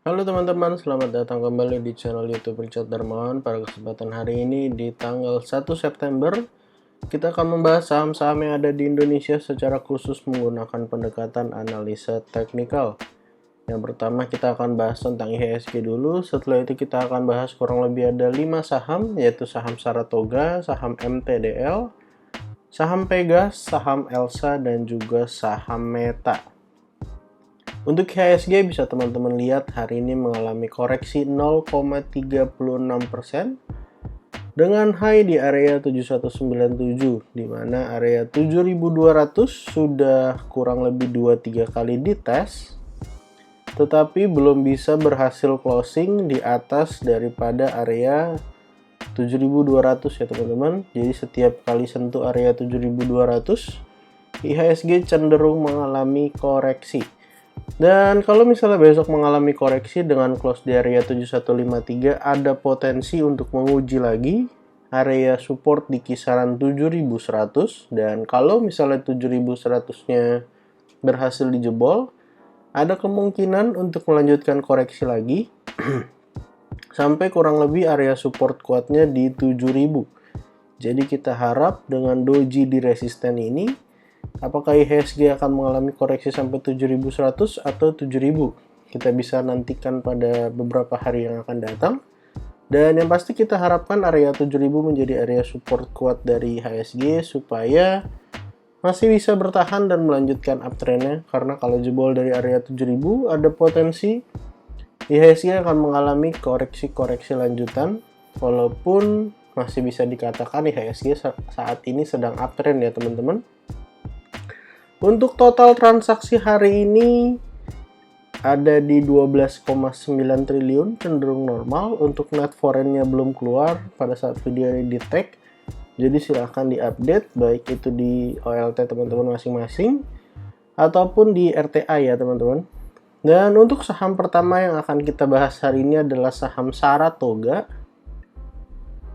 Halo teman-teman, selamat datang kembali di channel YouTube Richard Darmawan. Pada kesempatan hari ini di tanggal 1 September, kita akan membahas saham-saham yang ada di Indonesia secara khusus menggunakan pendekatan analisa teknikal. Yang pertama kita akan bahas tentang IHSG dulu, setelah itu kita akan bahas kurang lebih ada 5 saham, yaitu saham Saratoga, saham MTDL, saham Pegas, saham Elsa, dan juga saham Meta. Untuk IHSG bisa teman-teman lihat hari ini mengalami koreksi 0,36% dengan high di area 7197, di mana area 7200 sudah kurang lebih 2-3 kali dites, tetapi belum bisa berhasil closing di atas daripada area 7200 ya teman-teman. Jadi setiap kali sentuh area 7200, IHSG cenderung mengalami koreksi. Dan kalau misalnya besok mengalami koreksi dengan close di area 7153, ada potensi untuk menguji lagi area support di kisaran 7100, dan kalau misalnya 7100-nya berhasil dijebol, ada kemungkinan untuk melanjutkan koreksi lagi sampai kurang lebih area support kuatnya di 7000. Jadi kita harap dengan doji di resisten ini, apakah IHSG akan mengalami koreksi sampai 7100 atau 7000? Kita bisa nantikan pada beberapa hari yang akan datang. Dan yang pasti kita harapkan area 7000 menjadi area support kuat dari IHSG supaya masih bisa bertahan dan melanjutkan uptrendnya. Karena kalau jebol dari area 7000 ada potensi IHSG akan mengalami koreksi-koreksi lanjutan, walaupun masih bisa dikatakan IHSG saat ini sedang uptrend ya teman-teman. Untuk total transaksi hari ini ada di 12,9 triliun, cenderung normal. Untuk net foreign-nya belum keluar pada saat video ini di tag, jadi silahkan diupdate baik itu di OLT teman-teman masing-masing ataupun di RTA ya teman-teman. Dan untuk saham pertama yang akan kita bahas hari ini adalah saham Saratoga.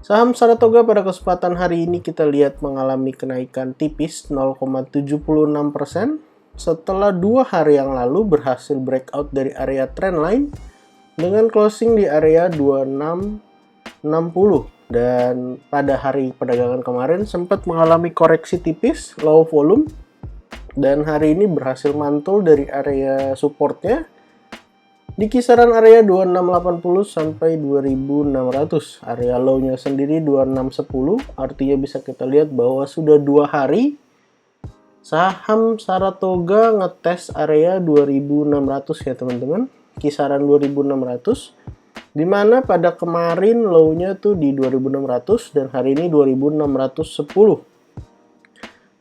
Saham Saratoga pada kesempatan hari ini kita lihat mengalami kenaikan tipis 0,76% setelah 2 hari yang lalu berhasil breakout dari area trendline dengan closing di area 2660, dan pada hari perdagangan kemarin sempat mengalami koreksi tipis low volume, dan hari ini berhasil mantul dari area supportnya di kisaran area 2680 sampai 2600. Area low-nya sendiri 2610, artinya bisa kita lihat bahwa sudah 2 hari saham Saratoga ngetes area 2600 ya teman-teman, kisaran 2600, dimana pada kemarin low-nya tuh di 2600 dan hari ini 2610.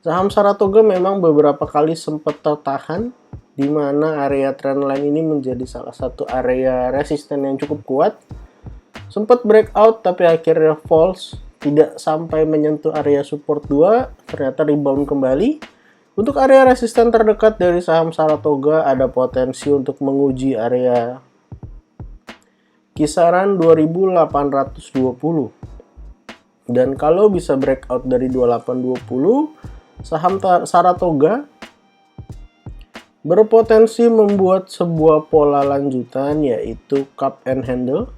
Saham Saratoga memang beberapa kali sempat tertahan, di mana area trendline ini menjadi salah satu area resisten yang cukup kuat. Sempat breakout tapi akhirnya false, tidak sampai menyentuh area support 2, ternyata rebound kembali. Untuk area resisten terdekat dari saham Saratoga ada potensi untuk menguji area kisaran 2820. Dan kalau bisa breakout dari 2820, saham Saratoga berpotensi membuat sebuah pola lanjutan, yaitu cup and handle,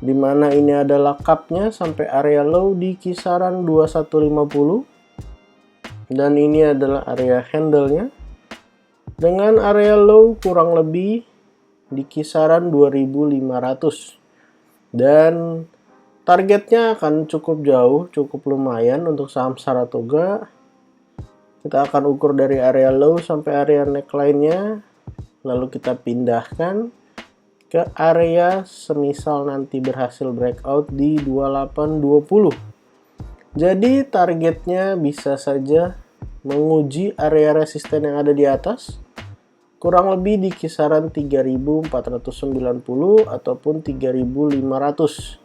di mana ini adalah cupnya sampai area low di kisaran 2150, dan ini adalah area handle-nya dengan area low kurang lebih di kisaran 2500, dan targetnya akan cukup jauh, cukup lumayan untuk saham Saratoga. Kita akan ukur dari area low sampai area neckline-nya, lalu kita pindahkan ke area semisal nanti berhasil breakout di 2820. Jadi targetnya bisa saja menguji area resisten yang ada di atas, kurang lebih di kisaran 3490 ataupun 3500.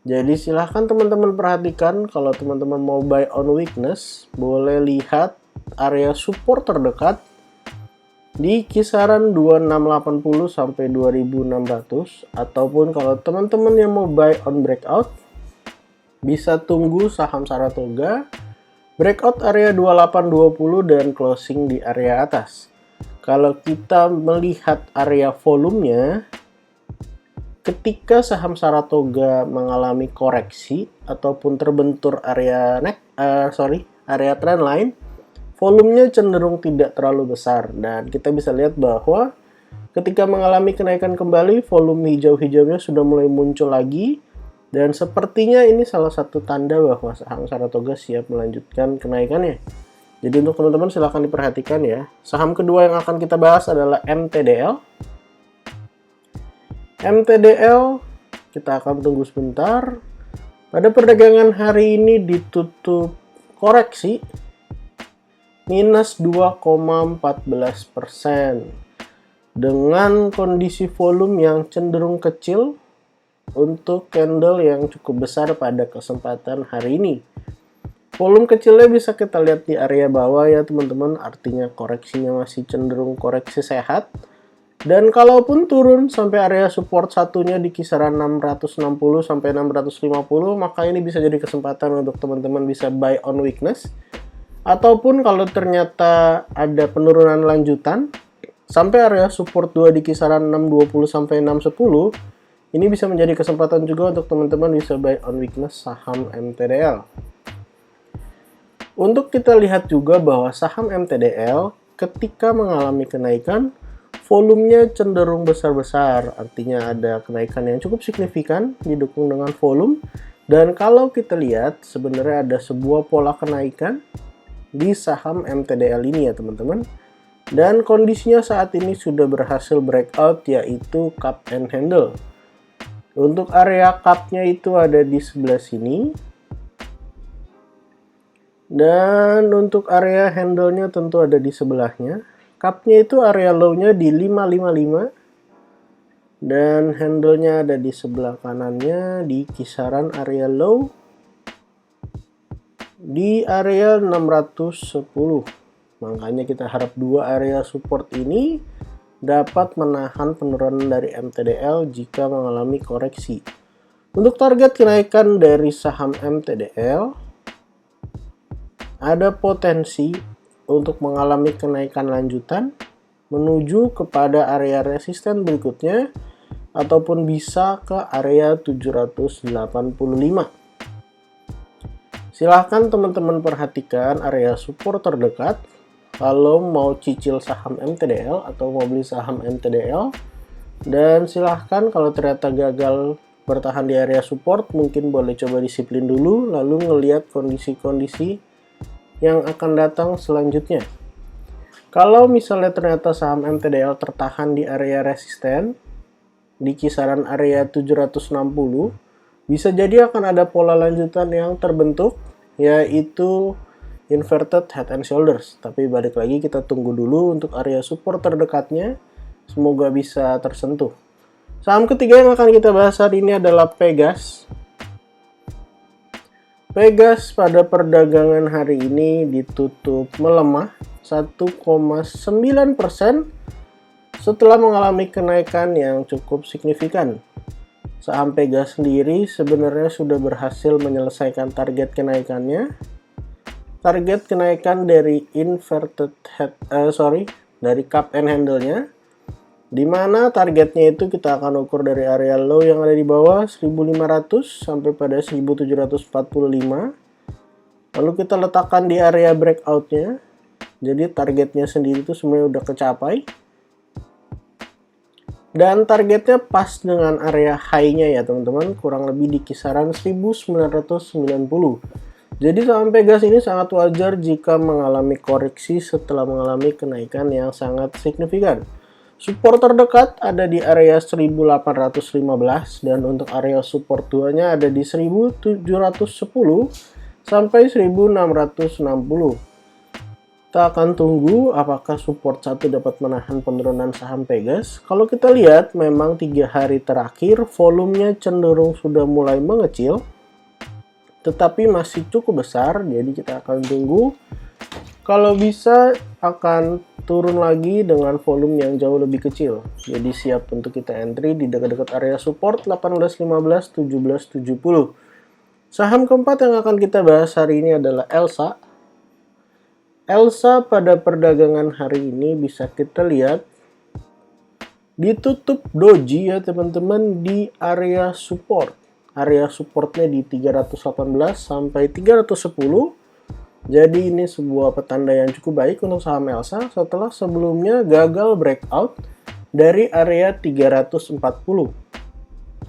Jadi silahkan teman-teman perhatikan, kalau teman-teman mau buy on weakness, boleh lihat area support terdekat di kisaran 2680 sampai 2600, ataupun kalau teman-teman yang mau buy on breakout, bisa tunggu saham Saratoga breakout area 2820 dan closing di area atas. Kalau kita melihat area volumenya, ketika saham Saratoga mengalami koreksi ataupun terbentur area area trendline, volumenya cenderung tidak terlalu besar, dan kita bisa lihat bahwa ketika mengalami kenaikan kembali, volume hijau-hijaunya sudah mulai muncul lagi, dan sepertinya ini salah satu tanda bahwa saham Saratoga siap melanjutkan kenaikannya. Jadi untuk teman-teman silahkan diperhatikan ya. Saham kedua yang akan kita bahas adalah MTDL. MTDL kita akan tunggu sebentar. Pada perdagangan hari ini ditutup koreksi minus 2,14% dengan kondisi volume yang cenderung kecil untuk candle yang cukup besar pada kesempatan hari ini. Volume kecilnya bisa kita lihat di area bawah ya teman-teman, artinya koreksinya masih cenderung koreksi sehat. Dan kalaupun turun sampai area support satunya di kisaran 660 sampai 650, maka ini bisa jadi kesempatan untuk teman-teman bisa buy on weakness. Ataupun kalau ternyata ada penurunan lanjutan sampai area support 2 di kisaran 620 sampai 610, ini bisa menjadi kesempatan juga untuk teman-teman bisa buy on weakness saham MTDL. Untuk kita lihat juga bahwa saham MTDL ketika mengalami kenaikan, volumenya cenderung besar-besar, artinya ada kenaikan yang cukup signifikan didukung dengan volume. Dan kalau kita lihat sebenarnya ada sebuah pola kenaikan di saham MTDL ini ya teman-teman. Dan kondisinya saat ini sudah berhasil breakout, yaitu cup and handle. Untuk area cup-nya itu ada di sebelah sini. Dan untuk area handle-nya tentu ada di sebelahnya. Cup-nya itu area low-nya di 555 dan handle-nya ada di sebelah kanannya di kisaran area low di area 610. Makanya kita harap dua area support ini dapat menahan penurunan dari MTDL jika mengalami koreksi. Untuk target kenaikan dari saham MTDL, ada potensi untuk mengalami kenaikan lanjutan menuju kepada area resisten berikutnya ataupun bisa ke area 785. Silahkan teman-teman perhatikan area support terdekat kalau mau cicil saham MTDL atau mau beli saham MTDL, dan silahkan kalau ternyata gagal bertahan di area support mungkin boleh coba disiplin dulu lalu ngelihat kondisi-kondisi yang akan datang selanjutnya. Kalau misalnya ternyata saham MTDL tertahan di area resisten di kisaran area 760, bisa jadi akan ada pola lanjutan yang terbentuk, yaitu inverted head and shoulders. Tapi balik lagi kita tunggu dulu untuk area support terdekatnya, semoga bisa tersentuh. Saham ketiga yang akan kita bahas hari ini adalah Pegas. Pegas pada perdagangan hari ini ditutup melemah 1,9% setelah mengalami kenaikan yang cukup signifikan. Saham Pegas sendiri sebenarnya sudah berhasil menyelesaikan target kenaikannya. Target kenaikan dari dari cup and handle-nya, di mana targetnya itu kita akan ukur dari area low yang ada di bawah 1500 sampai pada 1745. Lalu kita letakkan di area breakout-nya. Jadi targetnya sendiri itu sebenarnya udah kecapai. Dan targetnya pas dengan area high-nya ya teman-teman, kurang lebih di kisaran 1990. Jadi saham Pegas ini sangat wajar jika mengalami koreksi setelah mengalami kenaikan yang sangat signifikan. Support terdekat ada di area 1815 dan untuk area support 2-nya ada di 1710 sampai 1660. Kita akan tunggu apakah support 1 dapat menahan penurunan saham Pegas. Kalau kita lihat memang 3 hari terakhir volumenya cenderung sudah mulai mengecil, tetapi masih cukup besar, jadi kita akan tunggu. Kalau bisa akan turun lagi dengan volume yang jauh lebih kecil. Jadi siap untuk kita entry di dekat-dekat area support 1815, 1770. Saham keempat yang akan kita bahas hari ini adalah Elsa. Elsa pada perdagangan hari ini bisa kita lihat Ditutup doji ya teman-teman di area support. Area supportnya di 318 sampai 310. Jadi ini sebuah petanda yang cukup baik untuk saham Elsa setelah sebelumnya gagal breakout dari area 340.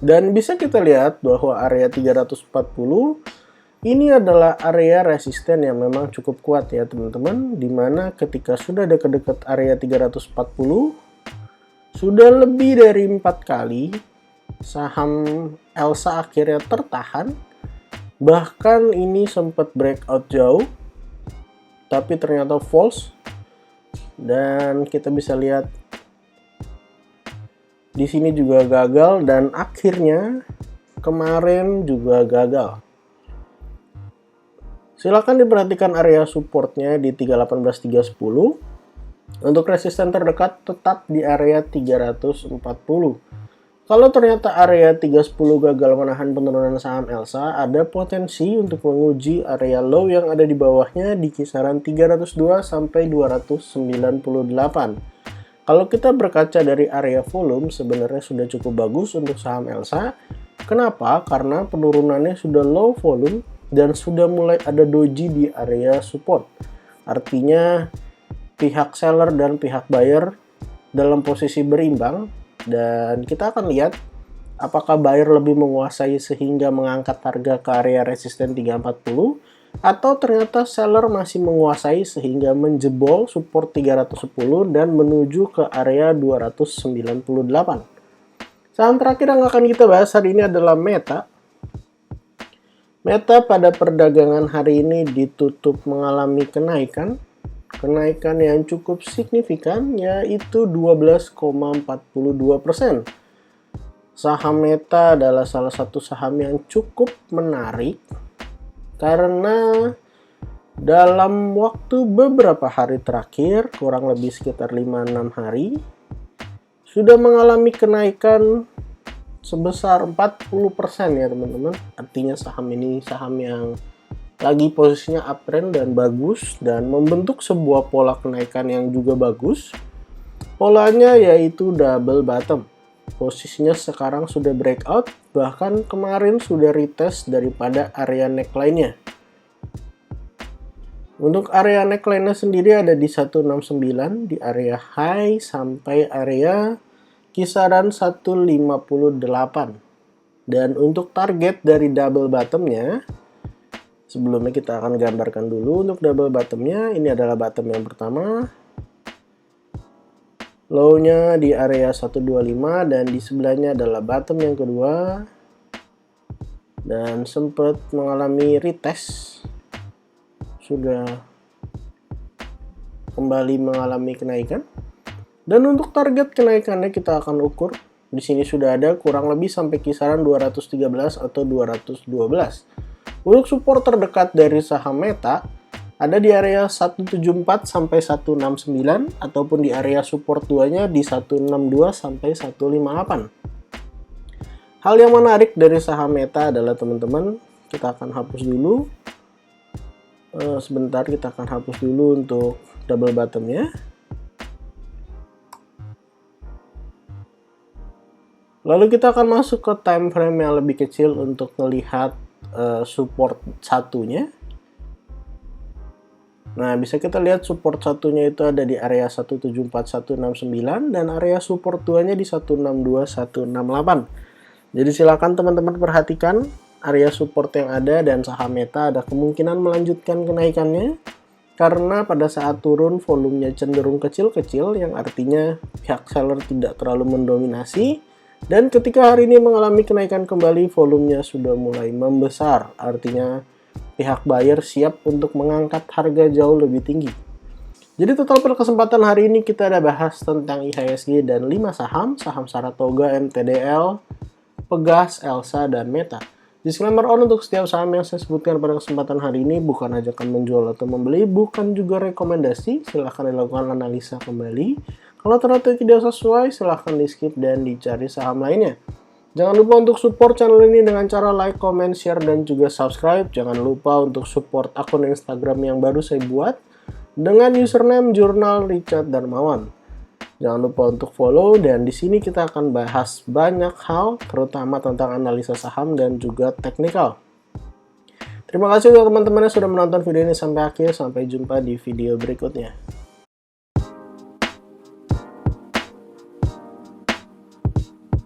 Dan bisa kita lihat bahwa area 340 ini adalah area resisten yang memang cukup kuat ya teman-teman, dimana ketika sudah dekat-dekat area 340 sudah lebih dari 4 kali saham Elsa akhirnya tertahan. Bahkan ini sempat breakout jauh, tapi ternyata false. Dan kita bisa lihat di sini juga gagal, dan akhirnya kemarin juga gagal. Silakan diperhatikan area supportnya di 318-310. Untuk resisten terdekat tetap di area 340. Kalau ternyata area 310 gagal menahan penurunan saham Elsa, ada potensi untuk menguji area low yang ada di bawahnya di kisaran 302 sampai 298. Kalau kita berkaca dari area volume, sebenarnya sudah cukup bagus untuk saham Elsa. Kenapa? Karena penurunannya sudah low volume dan sudah mulai ada doji di area support. Artinya pihak seller dan pihak buyer dalam posisi berimbang, dan kita akan lihat apakah buyer lebih menguasai sehingga mengangkat harga ke area resisten 340 atau ternyata seller masih menguasai sehingga menjebol support 310 dan menuju ke area 298. Saham terakhir yang akan kita bahas hari ini adalah Meta. Meta pada perdagangan hari ini ditutup mengalami kenaikan yang cukup signifikan, yaitu 12,42%. Saham Meta adalah salah satu saham yang cukup menarik karena dalam waktu beberapa hari terakhir, kurang lebih sekitar 5-6 hari, sudah mengalami kenaikan sebesar 40% ya teman-teman. Artinya saham ini saham yang lagi posisinya uptrend dan bagus, dan membentuk sebuah pola kenaikan yang juga bagus. Polanya yaitu double bottom. Posisinya sekarang sudah breakout, bahkan kemarin sudah retest daripada area neckline-nya. Untuk area neckline-nya sendiri ada di 169 di area high sampai area kisaran 158. Dan untuk target dari double bottom-nya, sebelumnya kita akan gambarkan dulu untuk double bottomnya. Ini adalah bottom yang pertama, low-nya di area 125, dan di sebelahnya adalah bottom yang kedua, dan sempat mengalami retest, sudah kembali mengalami kenaikan. Dan untuk target kenaikannya kita akan ukur di sini sudah ada kurang lebih sampai kisaran 213 atau 212. Untuk support terdekat dari saham Meta ada di area 174 sampai 169 ataupun di area support 2-nya di 162 sampai 158. Hal yang menarik dari saham Meta adalah teman-teman, kita akan hapus dulu. Sebentar, kita akan hapus dulu untuk double bottomnya. Lalu kita akan masuk ke time frame yang lebih kecil untuk melihat support satunya. Nah, bisa kita lihat support satunya itu ada di area 174-169 dan area support 2-nya di 162-168. Jadi silakan teman-teman perhatikan area support yang ada, dan saham Meta ada kemungkinan melanjutkan kenaikannya karena pada saat turun volumenya cenderung kecil-kecil, yang artinya pihak seller tidak terlalu mendominasi. Dan ketika hari ini mengalami kenaikan kembali, volumenya sudah mulai membesar. Artinya pihak buyer siap untuk mengangkat harga jauh lebih tinggi. Jadi total pada kesempatan hari ini kita ada bahas tentang IHSG dan 5 saham Saratoga, MTDL, Pegas, Elsa, dan Meta. Disclaimer on, untuk setiap saham yang saya sebutkan pada kesempatan hari ini bukan ajakan menjual atau membeli, bukan juga rekomendasi. Silahkan dilakukan analisa kembali. Kalau ternyata tidak sesuai, silahkan di skip dan dicari saham lainnya. Jangan lupa untuk support channel ini dengan cara like, comment, share, dan juga subscribe. Jangan lupa untuk support akun Instagram yang baru saya buat dengan username Jurnal Richard Darmawan. Jangan lupa untuk follow, dan di sini kita akan bahas banyak hal, terutama tentang analisa saham dan juga teknikal. Terima kasih untuk teman-teman yang sudah menonton video ini sampai akhir. Sampai jumpa di video berikutnya.